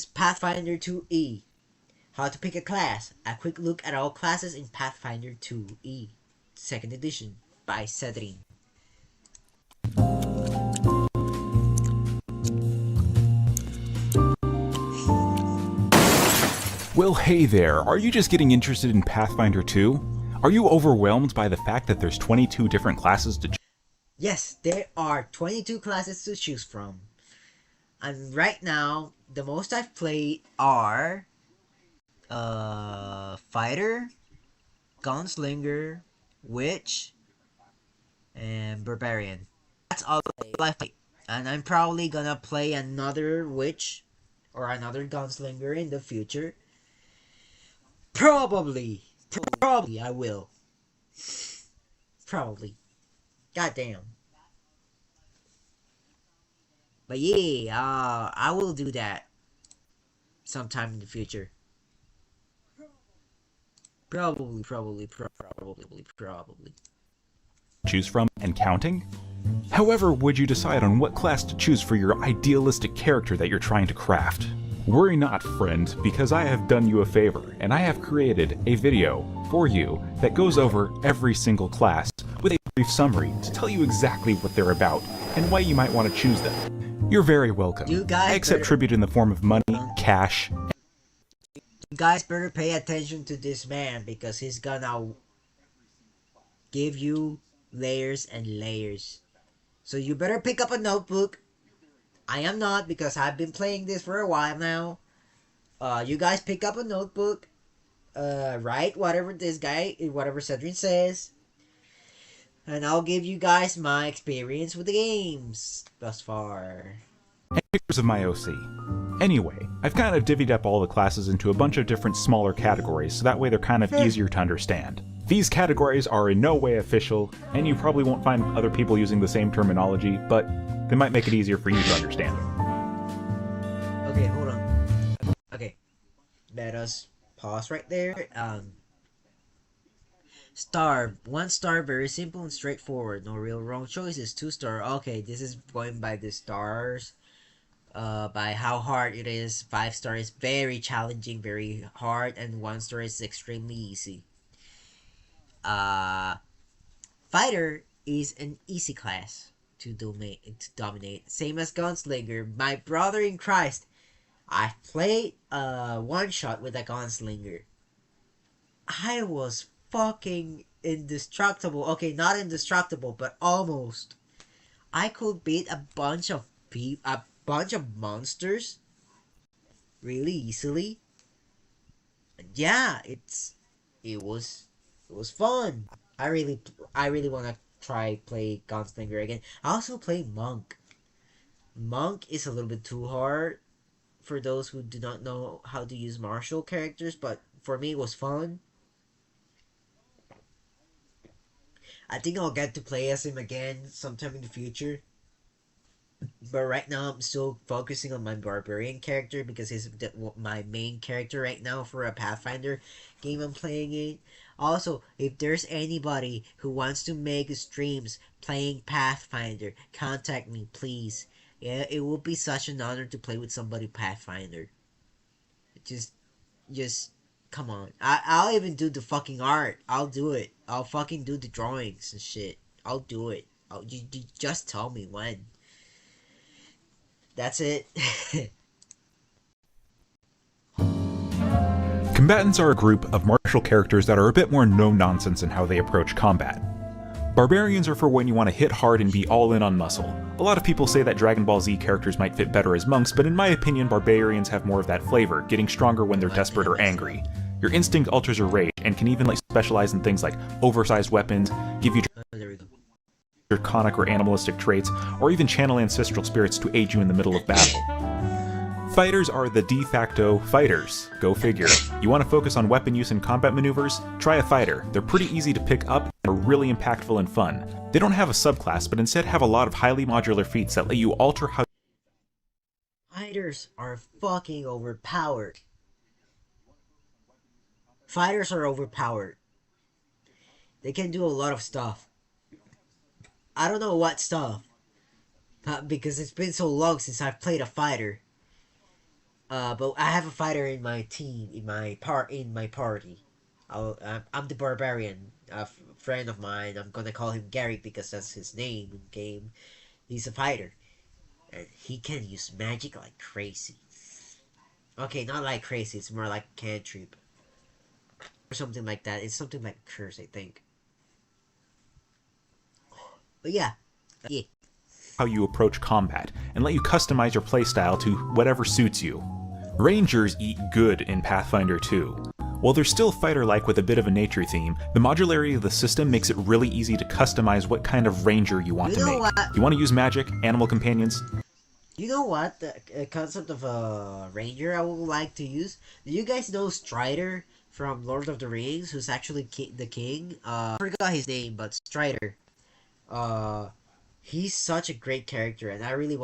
Pathfinder 2E. How to pick a class. A quick look at all classes in Pathfinder 2E. Second edition by Zedrin. Well, hey there, are you just getting interested in Pathfinder 2? Are you overwhelmed by the fact that there's 22 different classes to choose? Yes, there are 22 classes to choose from. And right now, the most I've played are Fighter, Gunslinger, Witch, and Barbarian. That's all I've played. And I'm probably gonna play another Witch or another Gunslinger in the future. Probably I will. Probably. Goddamn. But yeah, I will do that sometime in the future. Probably. Choose from and counting? However, would you decide on what class to choose for your idealistic character that you're trying to craft? Worry not, friend, because I have done you a favor, and I have created a video for you that goes over every single class with a brief summary to tell you exactly what they're about and why you might want to choose them. You're very welcome. You guys I accept tribute in the form of money, cash. You guys better pay attention to this man because he's gonna give you layers and layers. So you better pick up a notebook. I am not because I've been playing this for a while now. You guys pick up a notebook. Write whatever whatever Zedrin says. And I'll give you guys my experience with the games thus far. And pictures of my OC. Anyway, I've kind of divvied up all the classes into a bunch of different smaller categories, so that way they're kind of easier to understand. These categories are in no way official, and you probably won't find other people using the same terminology, but they might make it easier for you to understand. Okay, hold on. Okay, let us pause right there. Star, 1 star, very simple and straightforward. No real wrong choices. 2 star. Okay, this is going by the stars. By how hard it is. 5 star is very challenging, very hard, and 1 star is extremely easy. Fighter is an easy class to dominate. Same as Gunslinger. My brother in Christ, I played one shot with a Gunslinger. I was fucking indestructible. Okay, not indestructible, but almost. I could beat a bunch of monsters really easily. Yeah, it was fun. I really want to try play Gunslinger again. I also play Monk. Monk is a little bit too hard for those who do not know how to use martial characters, but for me it was fun. I think I'll get to play as him again sometime in the future. But right now I'm still focusing on my barbarian character because he's my main character right now for a Pathfinder game I'm playing it. Also, if there's anybody who wants to make streams playing Pathfinder, contact me please. Yeah, it will be such an honor to play with somebody Pathfinder. Just come on. I'll even do the fucking art. I'll do it. I'll fucking do the drawings and shit. I'll do it. You just tell me when. That's it. Combatants are a group of martial characters that are a bit more no-nonsense in how they approach combat. Barbarians are for when you want to hit hard and be all in on muscle. A lot of people say that Dragon Ball Z characters might fit better as monks, but in my opinion, barbarians have more of that flavor, getting stronger when they're desperate or angry. Your instinct alters your rage, and can even specialize in things like oversized weapons, give you draconic or animalistic traits, or even channel ancestral spirits to aid you in the middle of battle. Fighters are the de facto fighters. Go figure. You want to focus on weapon use and combat maneuvers? Try a fighter. They're pretty easy to pick up and are really impactful and fun. They don't have a subclass, but instead have a lot of highly modular feats that let you alter how Fighters are fucking overpowered. Fighters are overpowered. They can do a lot of stuff. I don't know what stuff. Because it's been so long since I've played a fighter. But I have a fighter in my team, in my party. I'm the barbarian. Friend of mine. I'm gonna call him Gary because that's his name in game. He's a fighter, and he can use magic like crazy. Okay, not like crazy. It's more like cantrip or something like that. It's something like curse, I think. But yeah, yeah. how you approach combat and let you customize your playstyle to whatever suits you. Rangers eat good in Pathfinder 2. While they're still fighter-like with a bit of a nature theme, the modularity of the system makes it really easy to customize what kind of ranger you want You to know make. what? You want to use magic, animal companions? You know what? The concept of a ranger I would like to use. Do you guys know Strider from Lord of the Rings, who's actually the king? I forgot his name, but Strider. Uh, he's such a great character, and I really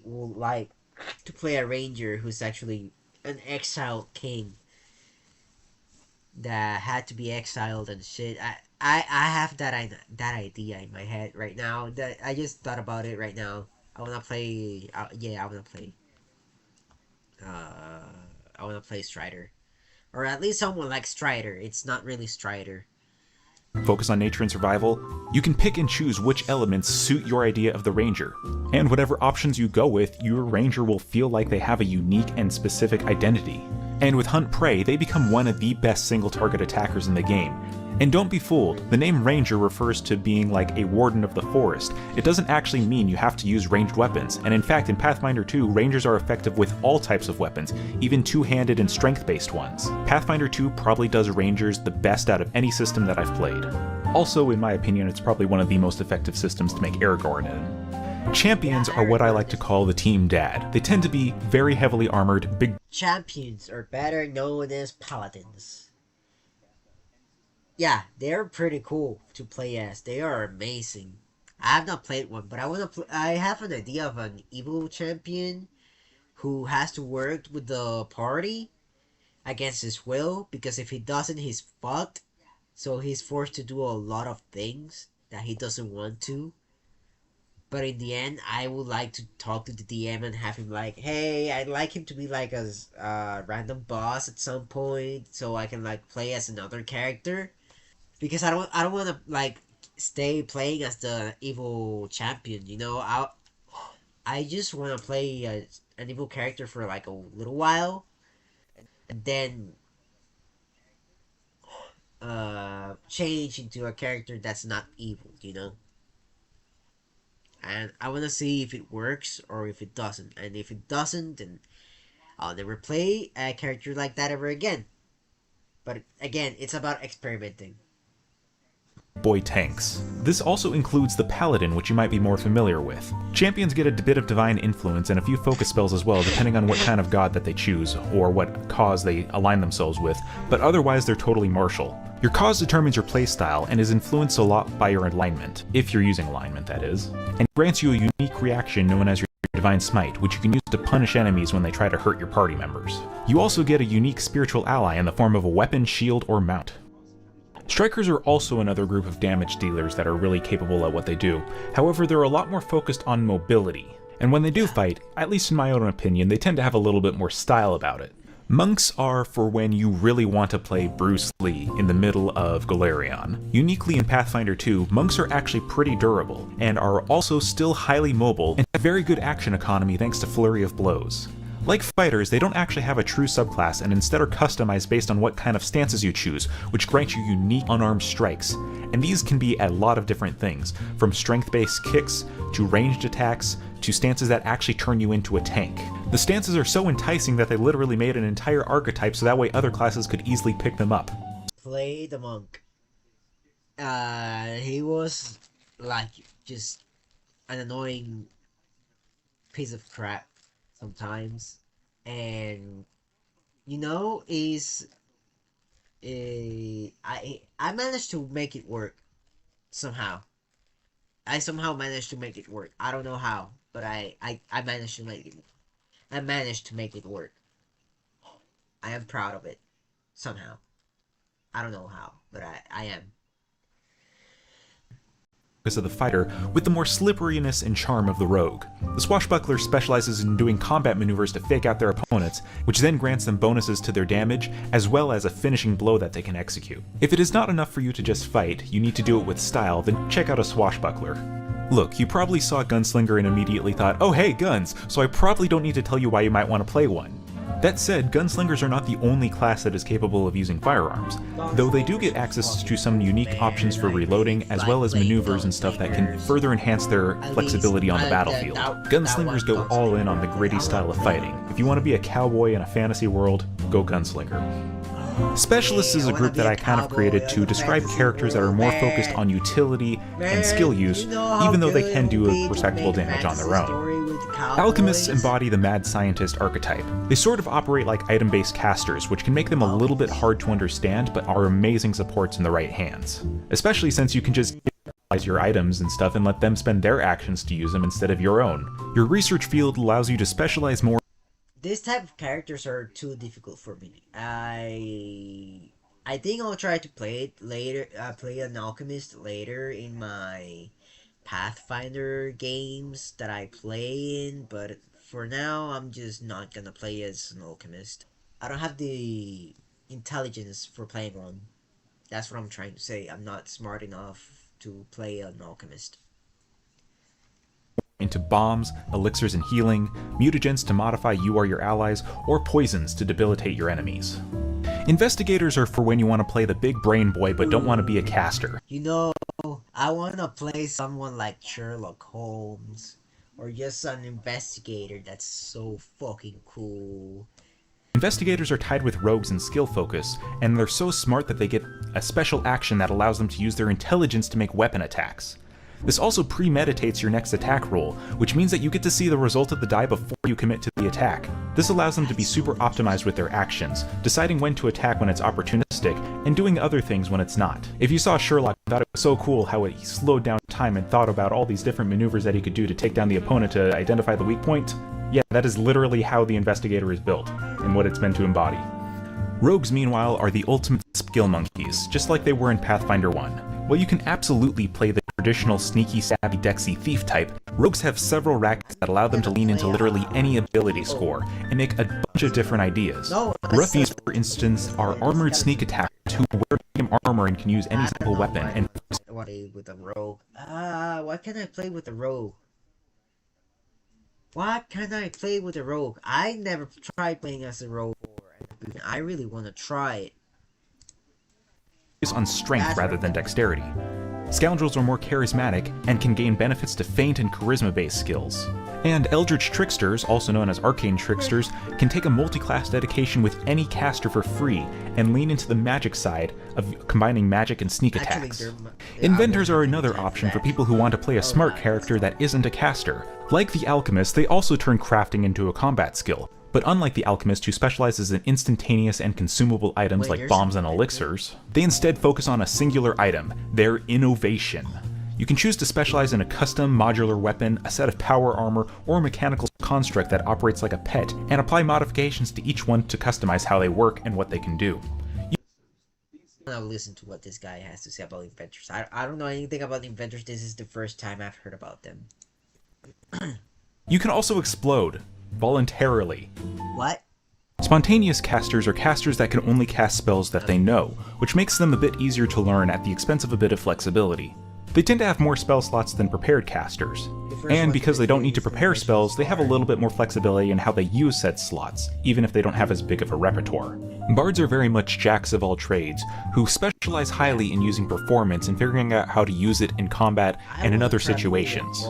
would like to play a ranger who's actually an exiled king that had to be exiled and shit. I have that idea in my head right now. That I just thought about it right now. I wanna play. Yeah, I wanna play. Uh, I wanna play Strider, or at least someone like Strider. It's not really Strider. Focus on nature and survival? You can pick and choose which elements suit your idea of the ranger. And whatever options you go with, your ranger will feel like they have a unique and specific identity. And with Hunt Prey, they become one of the best single target attackers in the game. And don't be fooled, the name Ranger refers to being like a warden of the forest. It doesn't actually mean you have to use ranged weapons, and in fact in Pathfinder 2, Rangers are effective with all types of weapons, even two-handed and strength-based ones. Pathfinder 2 probably does Rangers the best out of any system that I've played. Also, in my opinion, it's probably one of the most effective systems to make Aragorn in. Champions are what I like to call the team dad. They tend to be very heavily armored, big Champions are better known as paladins. Yeah, they're pretty cool to play as. They are amazing. I have not played one, but I have an idea of an evil champion who has to work with the party against his will, because if he doesn't, he's fucked. So he's forced to do a lot of things that he doesn't want to. But in the end, I would like to talk to the DM and have him like, hey, I'd like him to be like a random boss at some point, so I can like play as another character. Because I don't want to like stay playing as the evil champion. I just want to play an evil character for like a little while, and then change into a character that's not evil. And I want to see if it works or if it doesn't. And if it doesn't, then I'll never play a character like that ever again. But again, it's about experimenting. boy tanks. This also includes the Paladin, which you might be more familiar with. Champions get a bit of divine influence and a few focus spells as well, depending on what kind of god that they choose, or what cause they align themselves with, but otherwise they're totally martial. Your cause determines your playstyle and is influenced a lot by your alignment, if you're using alignment that is, and grants you a unique reaction known as your Divine Smite, which you can use to punish enemies when they try to hurt your party members. You also get a unique spiritual ally in the form of a weapon, shield, or mount. Strikers are also another group of damage dealers that are really capable at what they do. However, they're a lot more focused on mobility. And when they do fight, at least in my own opinion, they tend to have a little bit more style about it. Monks are for when you really want to play Bruce Lee in the middle of Golarion. Uniquely in Pathfinder 2, monks are actually pretty durable, and are also still highly mobile, and have very good action economy thanks to Flurry of Blows. Like fighters, they don't actually have a true subclass and instead are customized based on what kind of stances you choose, which grant you unique unarmed strikes. And these can be a lot of different things, from strength-based kicks, to ranged attacks, to stances that actually turn you into a tank. The stances are so enticing that they literally made an entire archetype so that way other classes could easily pick them up. Play the monk. He was like just an annoying piece of crap sometimes, and is I managed to make it work somehow. I somehow managed to make it work. I don't know how, but I managed to make it. I managed to make it work. I am proud of it somehow. I don't know how, but I am. focus of the fighter with the more slipperiness and charm of the rogue. The swashbuckler specializes in doing combat maneuvers to fake out their opponents, which then grants them bonuses to their damage, as well as a finishing blow that they can execute. If it is not enough for you to just fight, you need to do it with style, then check out a swashbuckler. Look, you probably saw Gunslinger and immediately thought, oh hey, guns, so I probably don't need to tell you why you might want to play one. That said, gunslingers are not the only class that is capable of using firearms, though they do get access to some unique options for reloading, as well as maneuvers and stuff that can further enhance their flexibility on the battlefield. Gunslingers go all in on the gritty style of fighting. If you want to be a cowboy in a fantasy world, go Gunslinger. Specialists is a group that I kind of created to describe characters that are more focused on utility and skill use, even though they can do a respectable damage on their own. Alchemists embody the mad scientist archetype. They sort of operate like item-based casters, which can make them a little bit hard to understand, but are amazing supports in the right hands. Especially since you can just utilize your items and stuff and let them spend their actions to use them instead of your own. Your research field allows you to specialize more. This type of characters are too difficult for me. I think I'll try to play it later. Play an alchemist later in my Pathfinder games that I play in. But for now, I'm just not gonna play as an alchemist. I don't have the intelligence for playing one. That's what I'm trying to say. I'm not smart enough to play an alchemist. Into bombs, elixirs and healing, mutagens to modify you or your allies, or poisons to debilitate your enemies. Investigators are for when you want to play the big brain boy but don't want to be a caster. You know, I want to play someone like Sherlock Holmes, or just an investigator that's so fucking cool. Investigators are tied with rogues and skill focus, and they're so smart that they get a special action that allows them to use their intelligence to make weapon attacks. This also premeditates your next attack roll, which means that you get to see the result of the die before you commit to the attack. This allows them to be super optimized with their actions, deciding when to attack when it's opportunistic, and doing other things when it's not. If you saw Sherlock and thought it was so cool how he slowed down time and thought about all these different maneuvers that he could do to take down the opponent to identify the weak point, yeah, that is literally how the investigator is built, and what it's meant to embody. Rogues, meanwhile, are the ultimate skill monkeys, just like they were in Pathfinder 1. While you can absolutely play the traditional sneaky, savvy, dexy thief type, rogues have several rackets that allow them to lean into literally any ability score and make a bunch of different ideas. Ruffies, for instance, are armored sneak attackers who wear medium armor and can use any single weapon. And what with a rogue? Why can't I play with a rogue? Why can't I play with a rogue? I never tried playing as a rogue. I really want to try it. On strength rather than dexterity. Scoundrels are more charismatic and can gain benefits to feint and charisma-based skills. And Eldritch Tricksters, also known as Arcane Tricksters, can take a multi-class dedication with any caster for free and lean into the magic side of combining magic and sneak attacks. Inventors are another option for people who want to play a smart character that isn't a caster. Like the Alchemist, they also turn crafting into a combat skill. But unlike the Alchemist, who specializes in instantaneous and consumable items like bombs and elixirs, they instead focus on a singular item, their innovation. You can choose to specialize in a custom modular weapon, a set of power armor, or a mechanical construct that operates like a pet, and apply modifications to each one to customize how they work and what they can do. I'll listen to what this guy has to say about inventors. I don't know anything about inventors. This is the first time I've heard about them. You can also explode. Voluntarily. What? Spontaneous casters are casters that can only cast spells that they know, which makes them a bit easier to learn at the expense of a bit of flexibility. They tend to have more spell slots than prepared casters, and because they don't need to prepare spells, they have a little bit more flexibility in how they use said slots, even if they don't have as big of a repertoire. Bards are very much jacks of all trades, who specialize highly in using performance and figuring out how to use it in combat and in other situations.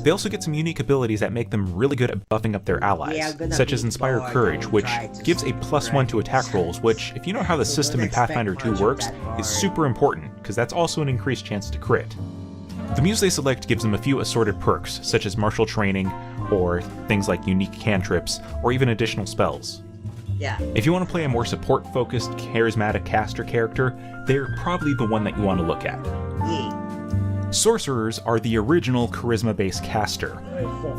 They also get some unique abilities that make them really good at buffing up their allies, such as Inspire Courage, which gives a +1 to attack rolls, which, if you know how the system in Pathfinder 2 works, is super important, because that's also an increased chance to crit. The muse they select gives them a few assorted perks, such as martial training, or things like unique cantrips, or even additional spells. If you want to play a more support-focused, charismatic caster character, they're probably the one that you want to look at. Sorcerers are the original charisma-based caster.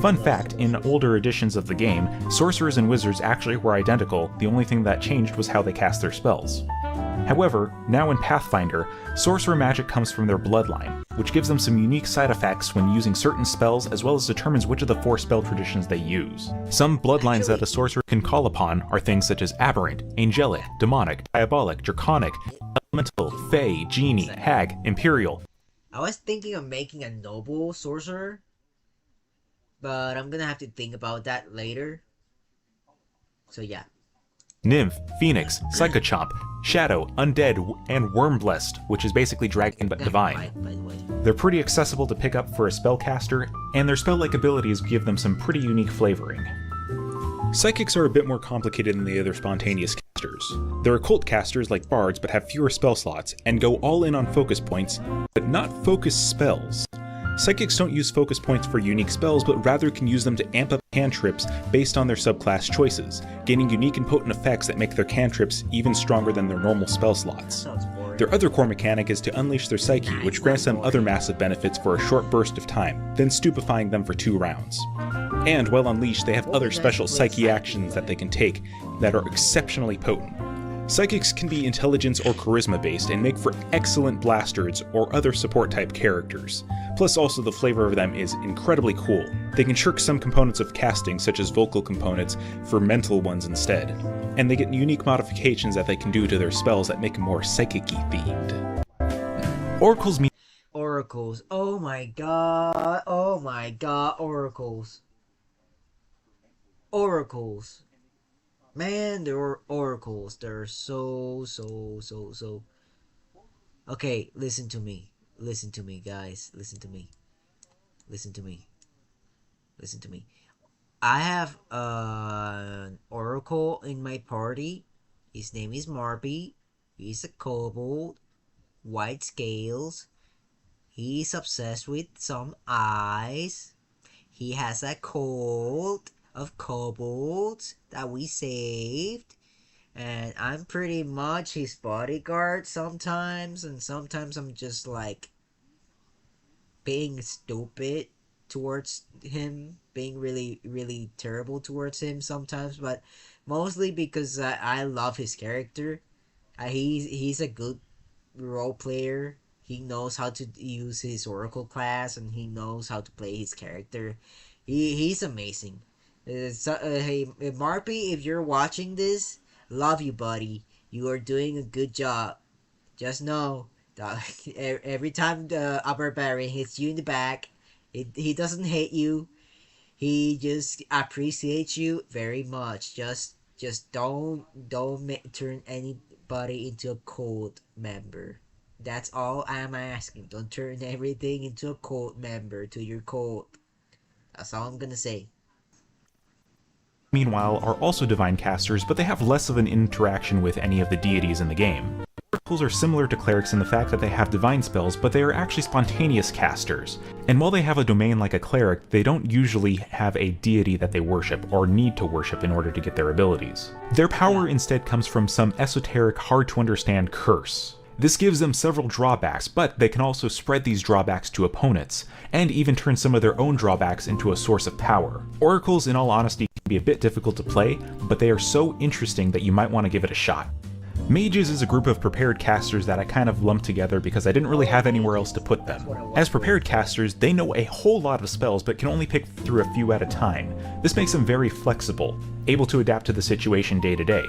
Fun fact, in older editions of the game, sorcerers and wizards actually were identical, the only thing that changed was how they cast their spells. However, now in Pathfinder, sorcerer magic comes from their bloodline, which gives them some unique side effects when using certain spells as well as determines which of the 4 spell traditions they use. Some bloodlines that a sorcerer can call upon are things such as aberrant, angelic, demonic, diabolic, draconic, elemental, fey, genie, hag, imperial. I was thinking of making a noble sorcerer, but I'm gonna have to think about that later. So yeah. Nymph, Phoenix, Psychochomp, Shadow, Undead, and Wormblessed, which is basically Dragon but Divine. By the way. They're pretty accessible to pick up for a spellcaster, and their spell-like abilities give them some pretty unique flavoring. Psychics are a bit more complicated than the other spontaneous casters. They're occult casters like bards but have fewer spell slots, and go all in on focus points, but not focus spells. Psychics don't use focus points for unique spells, but rather can use them to amp up cantrips based on their subclass choices, gaining unique and potent effects that make their cantrips even stronger than their normal spell slots. Their other core mechanic is to unleash their psyche, which grants them other massive benefits for a short burst of time, then stupefying them for 2 rounds. And while unleashed, they have other special psyche actions that they can take that are exceptionally potent. Psychics can be intelligence or charisma based and make for excellent blasters or other support type characters. Plus also the flavor of them is incredibly cool. They can shirk some components of casting such as vocal components for mental ones instead. And they get unique modifications that they can do to their spells that make them more psychic-y themed. Oracles mean Oracles. Oh my god. Oh my god. Oracles. Oracles. Man, they're oracles. They're so. Okay, listen to me. Listen to me, guys. Listen to me. Listen to me. Listen to me. I have an oracle in my party. His name is Marby. He's a kobold. White scales. He's obsessed with some eyes. He has a cult of kobolds that we saved, and I'm pretty much his bodyguard sometimes, and sometimes I'm just like being stupid towards him, being really terrible towards him sometimes, but mostly because I love his character. He's a good role player. He knows how to use his oracle class, and he knows how to play his character. He's amazing. Hey, Marpy, if you're watching this, love you, buddy. You are doing a good job. Just know that every time the barbarian hits you in the back, he doesn't hate you. He just appreciates you very much. Just don't turn anybody into a cult member. That's all I'm asking. Don't turn everything into a cult member to your cult. That's all I'm gonna say. meanwhile, are also divine casters, but they have less of an interaction with any of the deities in the game. Oracles are similar to clerics in the fact that they have divine spells, but they are actually spontaneous casters. And while they have a domain like a cleric, they don't usually have a deity that they worship, or need to worship in order to get their abilities. Their power instead comes from some esoteric, hard-to-understand curse. This gives them several drawbacks, but they can also spread these drawbacks to opponents, and even turn some of their own drawbacks into a source of power. Oracles, in all honesty, can be a bit difficult to play, but they are so interesting that you might want to give it a shot. Mages is a group of prepared casters that I kind of lumped together because I didn't really have anywhere else to put them. As prepared casters, they know a whole lot of spells but can only pick through a few at a time. This makes them very flexible, able to adapt to the situation day to day.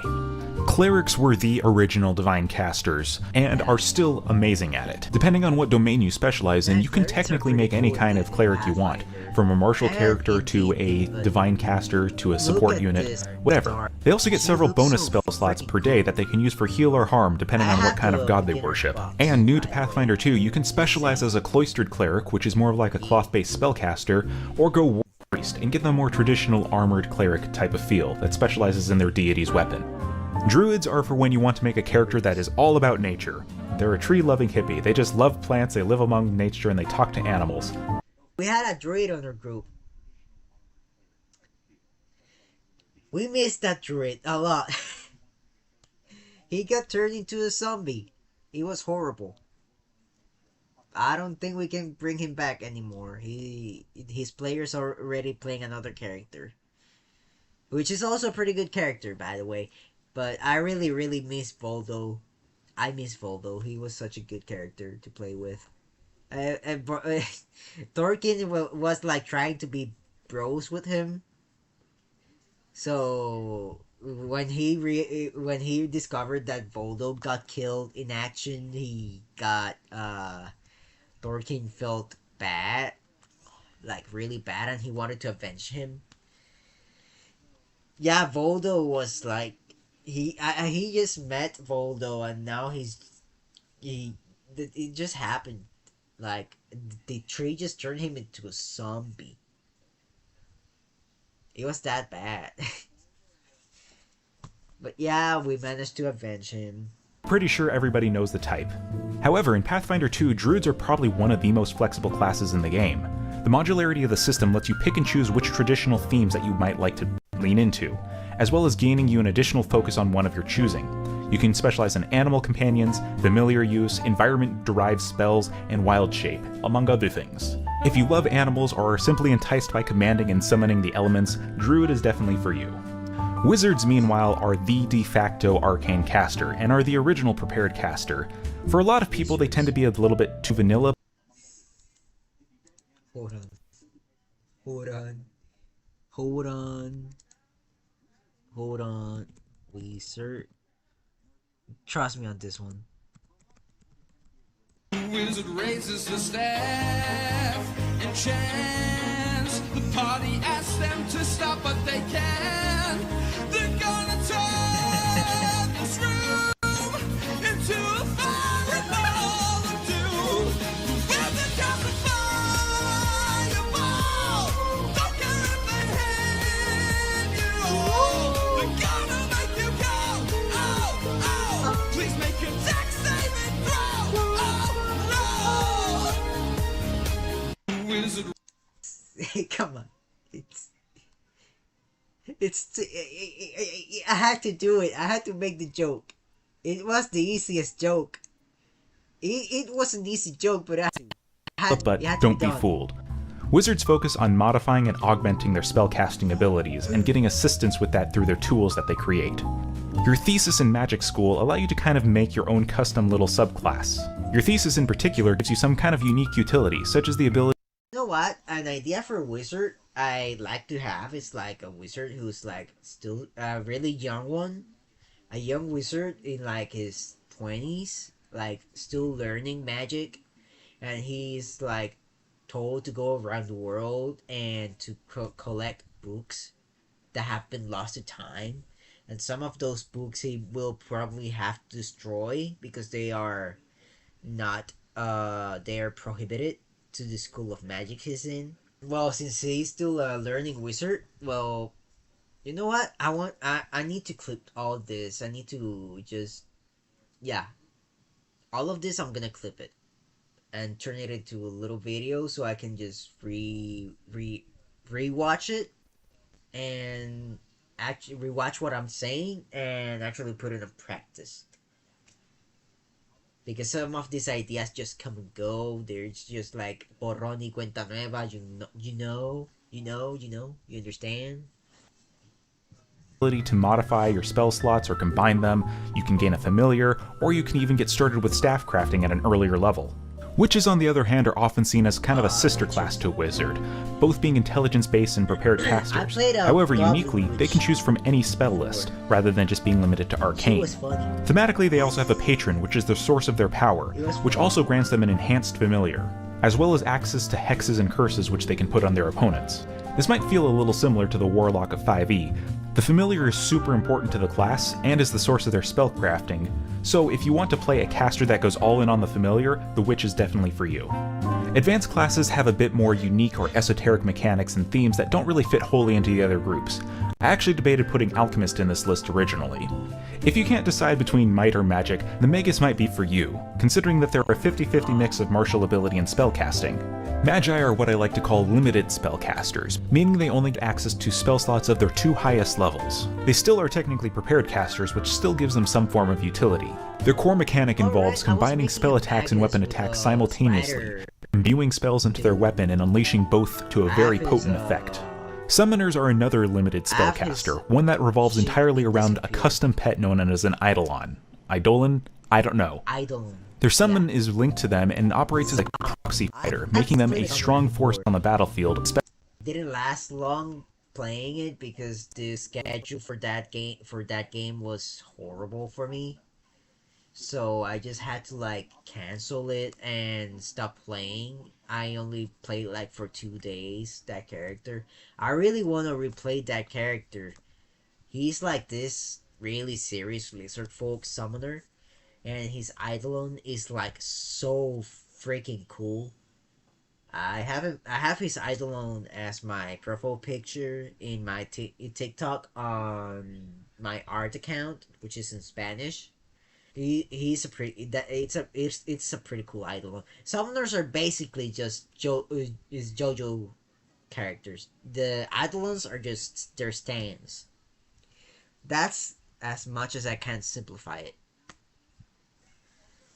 Clerics were the original divine casters, and are still amazing at it. Depending on what domain you specialize in, you can technically make any kind of cleric you want, from a martial character to a divine caster to a support unit, whatever. They also get several bonus spell slots per day that they can use for heal or harm depending on what kind of god they worship. And new to Pathfinder 2, you can specialize as a cloistered cleric, which is more of like a cloth-based spellcaster, or go war priest and give them a more traditional armored cleric type of feel that specializes in their deity's weapon. Druids are for when you want to make a character that is all about nature. They're a tree-loving hippie. They just love plants, they live among nature, and they talk to animals. We had a druid on our group. We missed that druid a lot. He got turned into a zombie. He was horrible. I don't think we can bring him back anymore. His players are already playing another character, which is also a pretty good character, by the way. But I really miss Voldo. I miss Voldo. He was such a good character to play with. Thorkin was like trying to be bros with him. So when he discovered that Voldo got killed in action, he got Thorkin felt bad, like really bad, and he wanted to avenge him. Yeah, Voldo was like he just met Voldo, and now he it just happened. Like the tree just turned him into a zombie. It was that bad. But yeah, we managed to avenge him. Pretty sure everybody knows the type. However, in Pathfinder 2, druids are probably one of the most flexible classes in the game. The modularity of the system lets you pick and choose which traditional themes that you might like to lean into, as well as gaining you an additional focus on one of your choosing. You can specialize in animal companions, familiar use, environment-derived spells, and wild shape, among other things. If you love animals or are simply enticed by commanding and summoning the elements, druid is definitely for you. Wizards, meanwhile, are the de facto arcane caster, and are the original prepared caster. For a lot of people, they tend to be a little bit too vanilla. Hold on. Hold on. Hold on. Hold on. Wizard. Trust me on this one. Wizard raises the staff and chants. The party asks them to stop, but they can. They're gonna turn this room into a fireball of doom. The wizard comes a fireball. Don't care if they hit you. They're gonna make you go. Oh, oh. Please make your deck saving throw. Oh, no. Wizard. Come on. I had to do it. I had to make the joke. It was the easiest joke. It was an easy joke, but But don't be fooled. Wizards focus on modifying and augmenting their spellcasting abilities, and getting assistance with that through their tools that they create. Your thesis in Magic School allow you to kind of make your own custom little subclass. Your thesis in particular gives you some kind of unique utility, such as the ability. You know what? An idea for a wizard I like to have is like a wizard who's like still a really young one. A young wizard in like his 20s, like still learning magic. And he's like told to go around the world and to collect books that have been lost to time. And some of those books he will probably have to destroy because they are not, they are prohibited to the school of magic he's in. Well, since he's still a learning wizard, well, you know what? I need to clip all this. I need to just, yeah, all of this I'm gonna clip it and turn it into a little video so I can just rewatch it and actually rewatch what I'm saying and actually put it in practice. Because some of these ideas just come and go. There's just like borrón y cuenta nueva. You understand? To modify your spell slots or combine them, you can gain a familiar, or you can even get started with staff crafting at an earlier level. Witches, on the other hand, are often seen as kind of a sister class to a wizard, both being intelligence-based and prepared casters. However, uniquely, they can choose from any spell list, rather than just being limited to arcane. Thematically, they also have a patron, which is the source of their power, which also grants them an enhanced familiar, as well as access to hexes and curses which they can put on their opponents. This might feel a little similar to the Warlock of 5e. The familiar is super important to the class, and is the source of their spellcrafting, so if you want to play a caster that goes all in on the familiar, the Witch is definitely for you. Advanced classes have a bit more unique or esoteric mechanics and themes that don't really fit wholly into the other groups. I actually debated putting Alchemist in this list originally. If you can't decide between Might or Magic, the Magus might be for you, considering that they're a 50-50 mix of martial ability and spellcasting. Magi are what I like to call limited spellcasters, meaning they only get access to spell slots of their 2 highest levels. They still are technically prepared casters, which still gives them some form of utility. Their core mechanic involves combining spell attacks and weapon attacks simultaneously, imbuing spells into their weapon and unleashing both to a very potent effect. Summoners are another limited spellcaster, one that revolves entirely around a custom pet known as an Eidolon. Eidolon? I don't know. Eidolon. Their summon Yeah. is linked to them and operates as a proxy fighter, I've making them a played strong Summoner force before. on the battlefield. Didn't last long playing it because the schedule for that game was horrible for me. So I just had to like cancel it and stop playing. I only played like for 2 days that character. I really want to replay that character. He's like this really serious lizard folk summoner, and his Eidolon is like so freaking cool. I have his Eidolon as my profile picture in my TikTok on my art account, which is in Spanish. He's a pretty that it's a pretty cool Eidolon. Summoners are basically just is JoJo characters. The Eidolons are just their stands. That's as much as I can simplify it.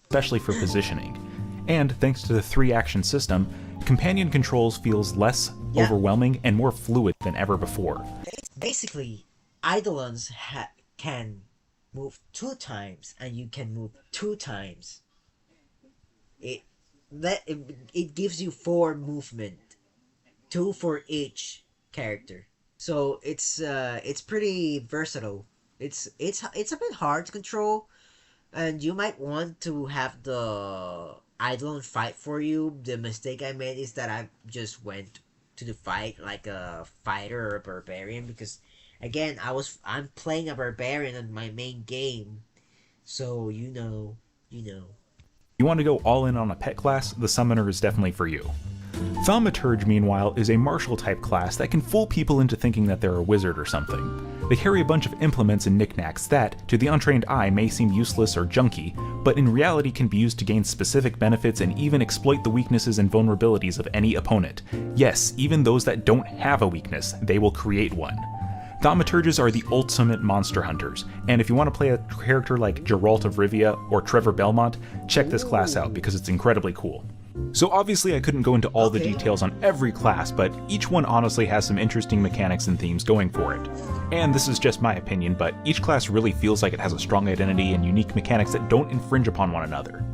Especially for positioning. And thanks to the 3-action system, companion controls feels less Yeah. overwhelming and more fluid than ever before. Basically, Eidolons can move 2 times, and you can move 2 times. It it gives you 4 movement, 2 for each character. So it's pretty versatile. It's a bit hard to control, and you might want to have the Eidolon fight for you. The mistake I made is that I just went to the fight like a fighter or a barbarian, because again I'm playing a barbarian in my main game, so you know. You want to go all in on a pet class, the Summoner is definitely for you. Thaumaturge, meanwhile, is a martial type class that can fool people into thinking that they're a wizard or something. They carry a bunch of implements and knickknacks that, to the untrained eye, may seem useless or junky, but in reality can be used to gain specific benefits and even exploit the weaknesses and vulnerabilities of any opponent. Yes, even those that don't have a weakness, they will create one. Thaumaturges are the ultimate monster hunters, and if you want to play a character like Geralt of Rivia or Trevor Belmont, check this class out because it's incredibly cool. So obviously I couldn't go into all the Okay. details on every class, but each one honestly has some interesting mechanics and themes going for it. And this is just my opinion, but each class really feels like it has a strong identity and unique mechanics that don't infringe upon one another.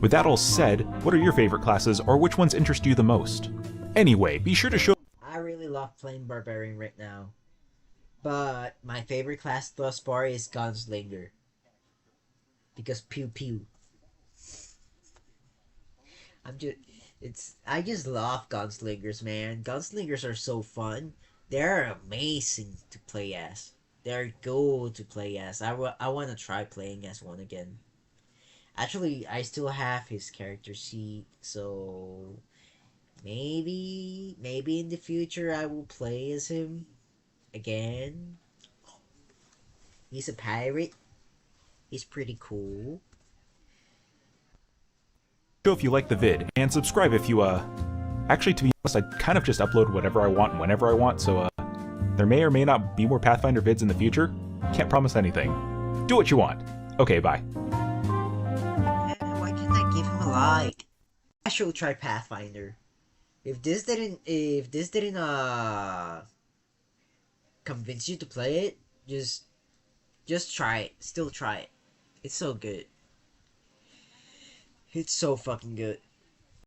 With that all said, what are your favorite classes, or which ones interest you the most? Anyway, be sure to show I really love playing barbarian right now, but my favorite class thus far is gunslinger, because pew pew. I'm just I just love gunslingers, man. Gunslingers are so fun. They're amazing to play as. They're good to play as. I want to try playing as one again. Actually, I still have his character sheet, so maybe in the future I will play as him again. He's a pirate. He's pretty cool. if you like the vid, and subscribe if you, Actually, to be honest, I kind of just upload whatever I want whenever I want, so, there may or may not be more Pathfinder vids in the future. Can't promise anything. Do what you want. Okay, bye. Why can't I give him a like? I should try Pathfinder. If this didn't convince you to play it, just try it. Still try it. It's so good. It's so fucking good.